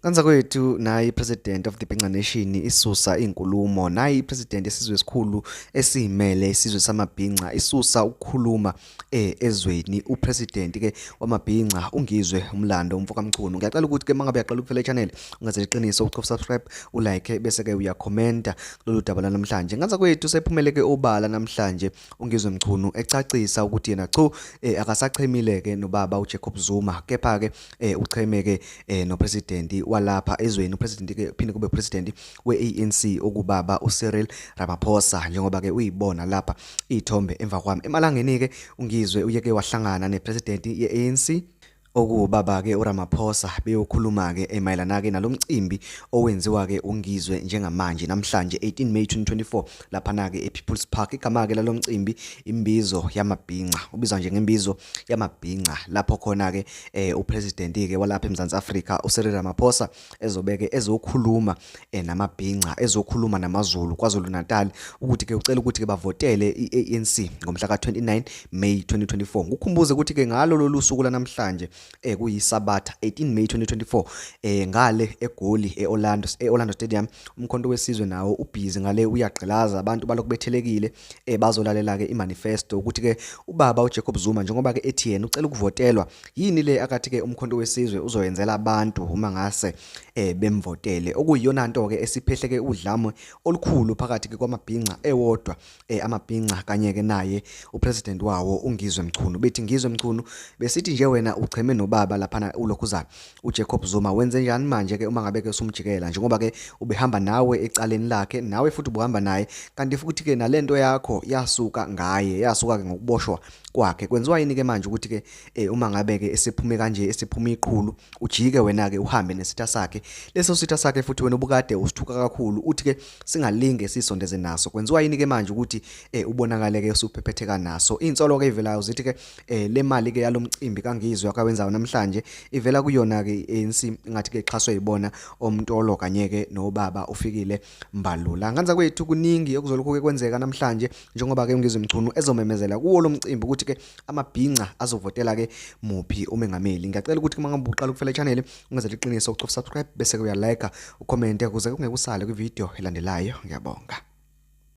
Kanza kwethu nayi president of the Bhinqa Nation isusa inkulumo nayi president yesizwe esikhulu esimele isizwe samabhinqa isusa ukukhuluma ezweni upresident ke wamabhinqa ungizwe umlando umfoka Mchunu. Ngiyacela ukuthi ke mangabe uyaqala ukufela channel ungaze liqiniso ukuthi subscribe ulike bese ke uyakhomenta lolu daba namhlanje. Kanza kwethu sephumele ke obala namhlanje ungizwe Mchunu ecacisa ukuthi yena akasachemile ke nobaba uJacob Zuma kepha ke ucheme ke no president walapha ezweni upresident ke phinde kube president we-ANC okubaba uCyril Ramaphosa njengoba ke uyibona lapha izithombe emva kwami emalangeni ke ungizwe uyeke wahlangana nepresident ye-ANC okubaba ke uRamaphosa beyokhuluma ke emayelana ke nalomcimbi owenziwa ke ungizwe njengamanje namhlanje 18 May 2024 lapha na ke ePeople's Park. Igama ke lalomcimbi imbizo yamabhinqa ubizwa nje ngembizo yamabhinqa lapho khona ke upresident ke walapha eMzansi Afrika uCyril Ramaphosa ezobeke ezokhuluma namabhinqa ezokhuluma namaZulu KwaZulu Natal ukuthi ke ucela ukuthi ke bavotele iANC ngomhla ka29 May 2024. Ukukhumbuze ukuthi ke ngalo lolu suku lanamhlanje kuyisabatha 18 May 2024 ngale eGoli eOrlando Stadium umkhonto wesizwe nawo ubhizi ngale uyagqilaza abantu balokubethelekile bazolalela ke imanifesto ukuthi ke ubaba uJacob Zuma njengoba ke ethi yena ucela ukuvotelwa yini le akathi ke umkhonto wesizwe uzoyenzela abantu uma ngase bemvotele okuyiyona nto ke esiphehle ke udlame olukhulu phakathi ke kwamabhinqa ewodwa amabhinqa kanye ke naye upresident wawo ungizwe Mchunu. Bethi ngizwe Mchunu besithi nje wena ucheme nobaba lapha ulokhuzana uJacob Zuma wenze njani manje ke uma ngabe ke usumjikela njengoba ke ubehamba nawe ecaleni lakhe nawe futhi ubuhamba naye kanti futhi ke nalento yakho yasuka ngaye yasuka ke ngokuboshwa kwakhe kwenziwa yini ke manje ukuthi ke uma ngabe ke esephume kanje esiphuma iqhulu ujike wena ke uhambe nesitha sakhe leso sitha sakhe futhi wena ubukade usithuka kakhulu uthi ke singalinge sisondeze naso kwenziwa yini ke manje ukuthi ubonakale ke usuphephetheka naso insolo ke ivelayo zithi ke le mali ke yalomcimbi kangizwe akawenzayo namhlanje ivela kuyona ke ANC ngathi ke xhaswe yibona omntolo kanye ke nobaba ufikile Mbalula. Nganza kwethu kuningi okuzolukho ke kwenzeka namhlanje njengoba ke ungizwe Mchunu ezomemezela kuwo lo mcimbi ukuthi ke amabhinqa azovotela ke muphi umengameli. Ngiyacela ukuthi mangabe uqala ukufela channel ungaze liqiniso ukucofa subscribe bese ke uyalike ucommente ukuze kungekusale kwivideo elandelayo. Ngiyabonga.